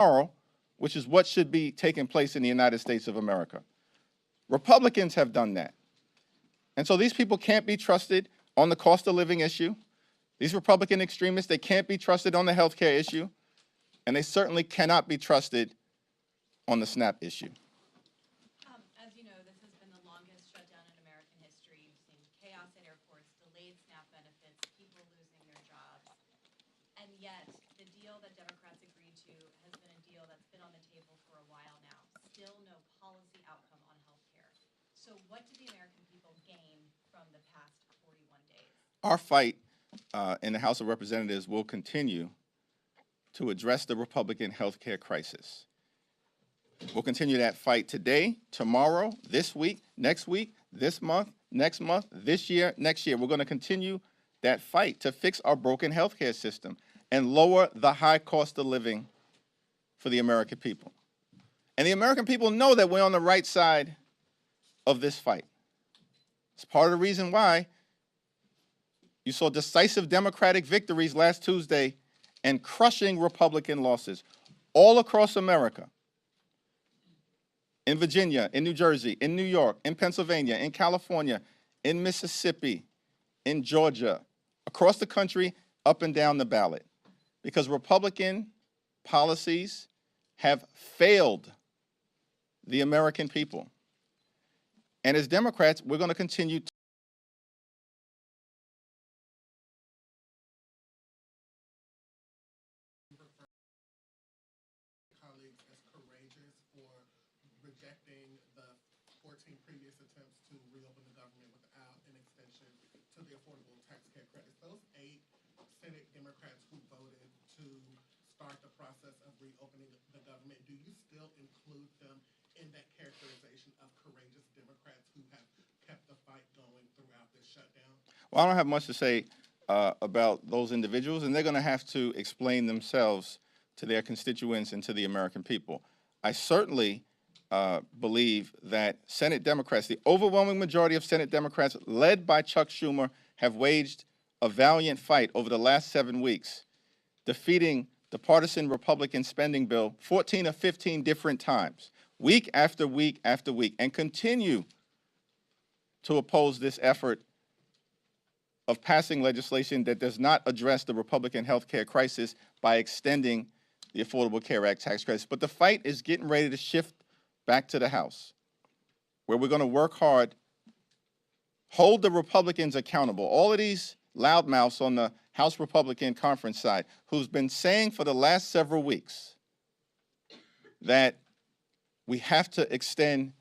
tomorrow, which is what should be taking place in the United States of America. Republicans have done that. And so these people can't be trusted on the cost of living issue. These Republican extremists, they can't be trusted on the health care issue. And they certainly cannot be trusted on the SNAP issue. As you know, this has been the longest shutdown in American history. You've seen chaos at airports, delayed SNAP benefits, people losing their jobs. And yet, the deal that Democrats agreed to has been a deal that's been on the table for a while now. Still no policy outcome on health care. So what do the American people gain from the past 41 days? Our fight in the House of Representatives will continue to address the Republican health care crisis. We'll continue that fight today, tomorrow, this week, this month, next month, this year, next year. We're going to continue that fight to fix our broken health care system and lower the high cost of living for the American people. And the American people know that we're on the right side of this fight. It's part of the reason why you saw decisive Democratic victories last Tuesday and crushing Republican losses all across America. In Virginia, in New Jersey, in New York, in Pennsylvania, in California, in Mississippi, in Georgia, across the country, up and down the ballot. Because Republican policies have failed the American people. And as Democrats, we're going to continue to colleagues as courageous for rejecting the 14 previous attempts to reopen the government without an extension to the affordable tax care credits. Those 8 Senate Democrats who voted to start the process of reopening the government, do you still include them in that characterization of courageous Democrats who have kept the fight going throughout this shutdown? Well, I don't have much to say about those individuals, and they're going to have to explain themselves to their constituents and to the American people. I certainly believe that Senate Democrats, the overwhelming majority of Senate Democrats, led by Chuck Schumer, have waged a valiant fight over the last 7 weeks, defeating the partisan Republican spending bill 14 or 15 different times, week after week after week, and continue to oppose this effort of passing legislation that does not address the Republican health care crisis by extending the Affordable Care Act tax credits. But the fight is getting ready to shift back to the House, where we're going to work hard, hold the Republicans accountable. All of these loudmouths on the House Republican conference side who's been saying for the last several weeks that we have to extend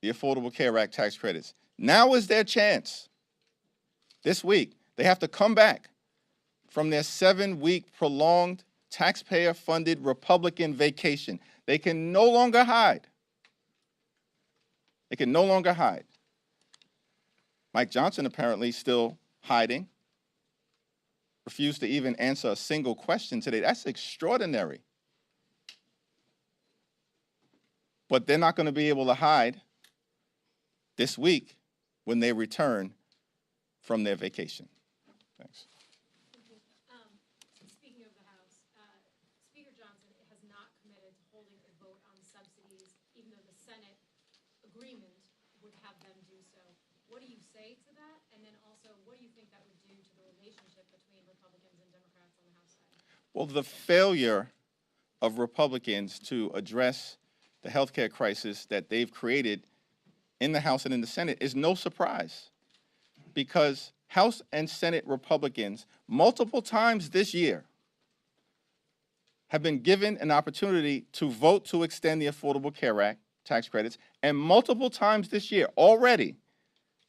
the Affordable Care Act tax credits. Now is their chance. This week, they have to come back from their 7-week prolonged taxpayer-funded Republican vacation. They can no longer hide. They can no longer hide. Mike Johnson apparently still hiding, refused to even answer a single question today. That's extraordinary. But they're not going to be able to hide this week when they return from their vacation. Thanks. Speaking of the House, Speaker Johnson has not committed to holding a vote on subsidies, even though the Senate agreement would have them do so. What do you say to that? And then also, what do you think that would do to the relationship between Republicans and Democrats on the House side? Well, the failure of Republicans to address the health care crisis that they've created in the House and in the Senate is no surprise, because House and Senate Republicans multiple times this year have been given an opportunity to vote to extend the Affordable Care Act tax credits, and multiple times this year already,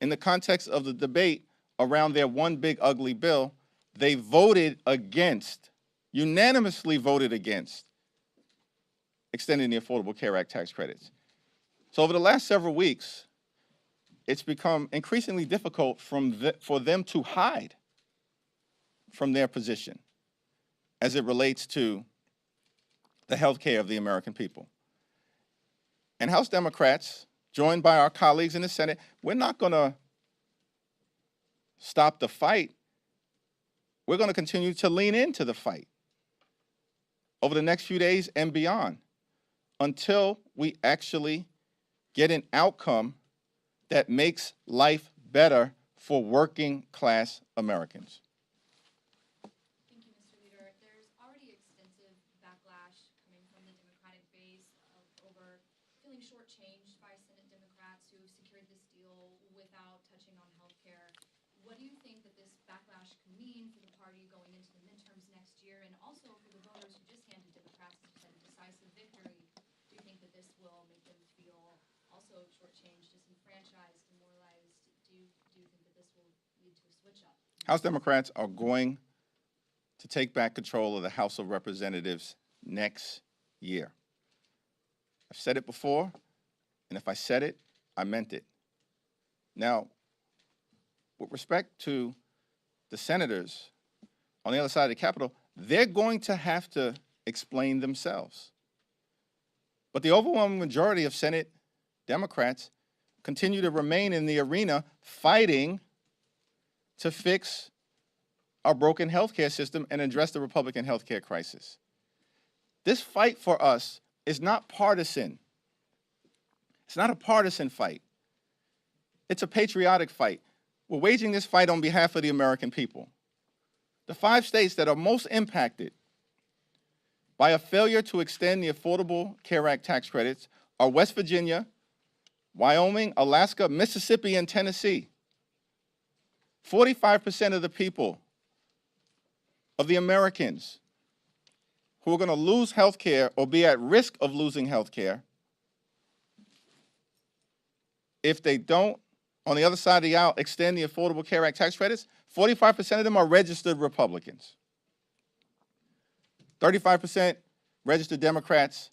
in the context of the debate around their one big ugly bill, they voted against, unanimously voted against, extending the Affordable Care Act tax credits. So over the last several weeks, it's become increasingly difficult for them to hide from their position as it relates to the health care of the American people. And House Democrats, joined by our colleagues in the Senate, we're not going to stop the fight. We're going to continue to lean into the fight. over the next few days and beyond until we actually get an outcome that makes life better for working class Americans. Thank you, Mr. Leader. There's already extensive backlash coming from the Democratic base over feeling shortchanged by Senate Democrats who secured this deal without touching on health care. What do you think that this backlash can mean for the party going into the midterms next year, and also for the voters who just handed Democrats a decisive victory? Do you think that this will make them feel also shortchanged, disenfranchised, demoralized? Do you think that this will lead to a switch up? House Democrats are going to take back control of the House of Representatives next year. I've said it before, and if I said it, I meant it. Now, with respect to the senators on the other side of the Capitol, they're going to have to explain themselves. But the overwhelming majority of Senate Democrats continue to remain in the arena fighting to fix our broken healthcare system and address the Republican healthcare crisis. This fight for us is not partisan. It's not a partisan fight. It's a patriotic fight. We're waging this fight on behalf of the American people. The 5 states that are most impacted by a failure to extend the Affordable Care Act tax credits are West Virginia, Wyoming, Alaska, Mississippi, and Tennessee. 45% of the people, of the Americans who are going to lose health care or be at risk of losing health care if they don't, on the other side of the aisle, extend the Affordable Care Act tax credits, 45% of them are registered Republicans. 35% registered Democrats,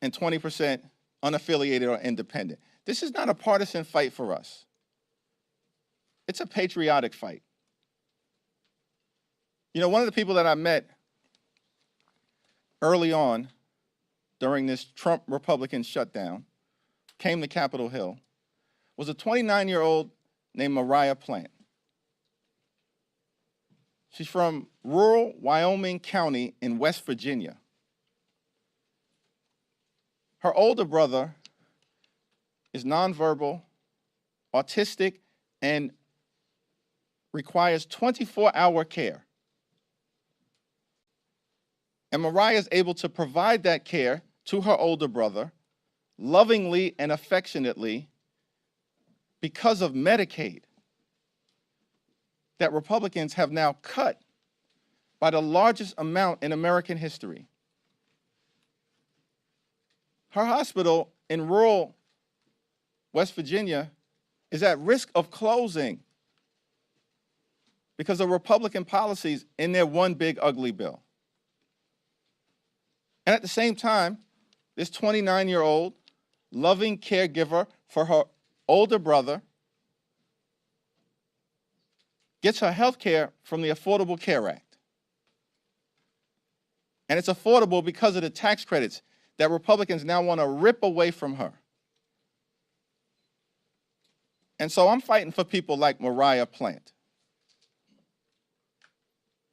and 20% unaffiliated or independent. This is not a partisan fight for us. It's a patriotic fight. You know, one of the people that I met early on during this Trump Republican shutdown, came to Capitol Hill, was a 29-year-old named Mariah Plant. She's from rural Wyoming County in West Virginia. Her older brother is nonverbal, autistic, and requires 24-hour care. And Mariah is able to provide that care to her older brother lovingly and affectionately because of Medicaid that Republicans have now cut by the largest amount in American history. Her hospital in rural West Virginia is at risk of closing because of Republican policies in their one big ugly bill. And at the same time, this 29-year-old loving caregiver for her older brother gets her health care from the Affordable Care Act. And it's affordable because of the tax credits that Republicans now want to rip away from her. And so I'm fighting for people like Mariah Plant.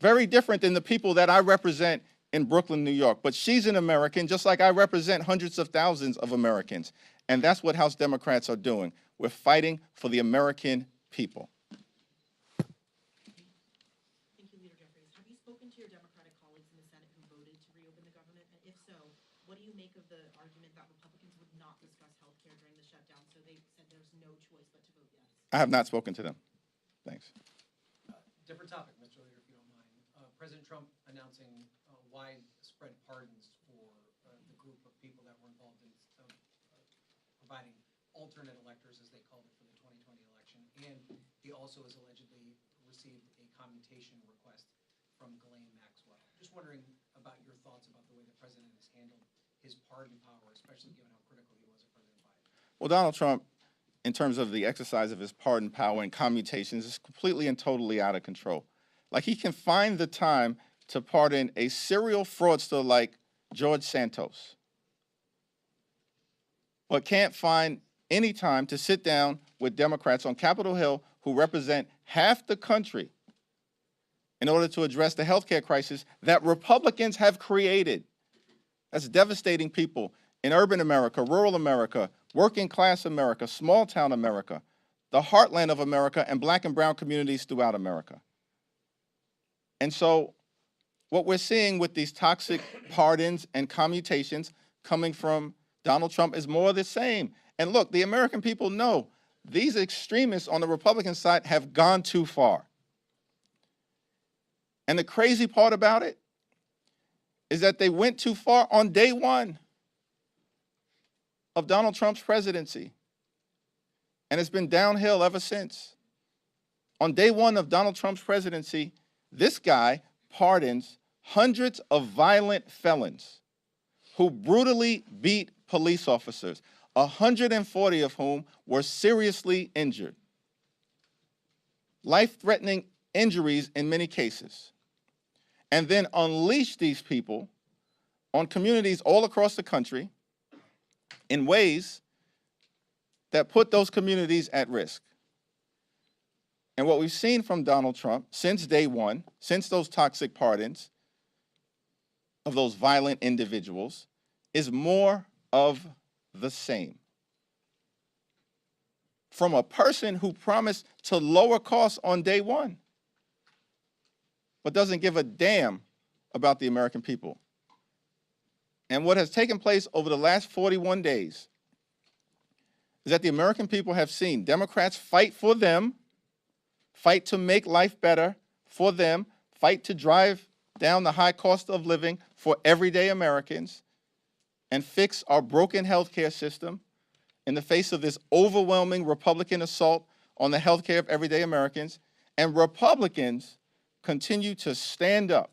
Very different than the people that I represent in Brooklyn, New York. But she's an American, just like I represent hundreds of thousands of Americans. And that's what House Democrats are doing. We're fighting for the American people. Thank you, Leader Jeffries. Have you spoken to your Democratic colleagues in the Senate who voted to reopen the government? And if so, what do you make of the argument that Republicans would not discuss health care during the shutdown, so they said there's no choice but to vote yes? I have not spoken to them. Thanks. Different topic, Mr. Leader, if you don't mind. President Trump announcing widespread pardons for the group of people that were involved in providing alternate electors, as they called it, for the 2020 election. And he also has allegedly received a commutation request from Ghislaine Maxwell. Just wondering about your thoughts about the way the president has handled his pardon power, especially given how critical he was of President Biden. Well, Donald Trump, in terms of the exercise of his pardon power and commutations, is completely and totally out of control. Like, he can find the time to pardon a serial fraudster like George Santos, but can't find any time to sit down with Democrats on Capitol Hill who represent half the country in order to address the healthcare crisis that Republicans have created. That's devastating people in urban America, rural America, working class America, small town America, the heartland of America, and black and brown communities throughout America. And so what we're seeing with these toxic pardons and commutations coming from Donald Trump is more of the same. And look, the American people know these extremists on the Republican side have gone too far. And the crazy part about it is that they went too far on day one of Donald Trump's presidency. And it's been downhill ever since. On day one of Donald Trump's presidency, this guy pardons hundreds of violent felons who brutally beat police officers, 140 of whom were seriously injured. Life-threatening injuries in many cases. And then unleash these people on communities all across the country in ways that put those communities at risk. And what we've seen from Donald Trump since day one, since those toxic pardons of those violent individuals, is more of the same. From a person who promised to lower costs on day one, but doesn't give a damn about the American people. And what has taken place over the last 41 days is that the American people have seen Democrats fight for them, fight to make life better for them, fight to drive down the high cost of living for everyday Americans, and fix our broken healthcare system in the face of this overwhelming Republican assault on the healthcare of everyday Americans. And Republicans continue to stand up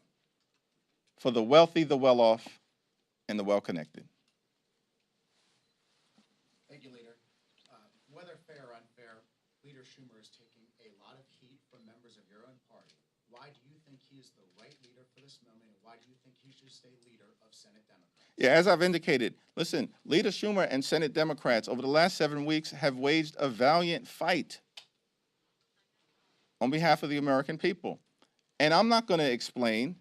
for the wealthy, the well-off, and the well-connected. Thank you, Leader. Whether fair or unfair, Leader Schumer is taking a lot of heat from members of your own party. Why do you think he is the right leader for this moment, and why do you think he should stay leader of Senate Democrats? Yeah, as I've indicated, listen, Leader Schumer and Senate Democrats over the last 7 weeks have waged a valiant fight on behalf of the American people. And I'm not going to explain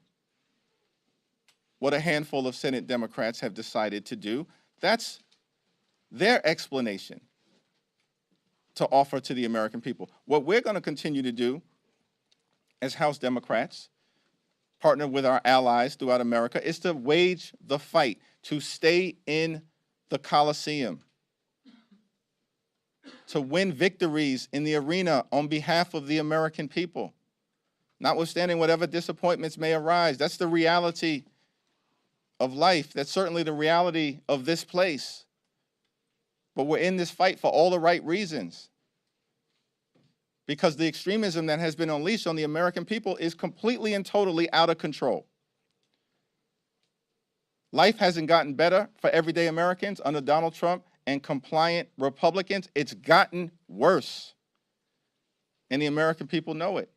what a handful of Senate Democrats have decided to do. That's their explanation to offer to the American people. What we're going to continue to do as House Democrats, partner with our allies throughout America, is to wage the fight, to stay in the Coliseum, to win victories in the arena on behalf of the American people, notwithstanding whatever disappointments may arise. That's the reality of life. That's certainly the reality of this place. But we're in this fight for all the right reasons, because the extremism that has been unleashed on the American people is completely and totally out of control. Life hasn't gotten better for everyday Americans under Donald Trump and compliant Republicans. It's gotten worse. And the American people know it.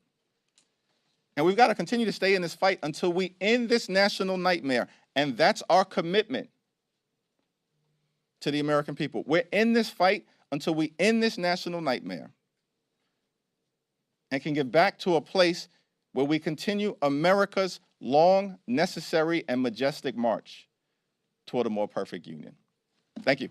And we've got to continue to stay in this fight until we end this national nightmare. And that's our commitment to the American people. We're in this fight until we end this national nightmare and can get back to a place where we continue America's long, necessary, and majestic march toward a more perfect union. Thank you.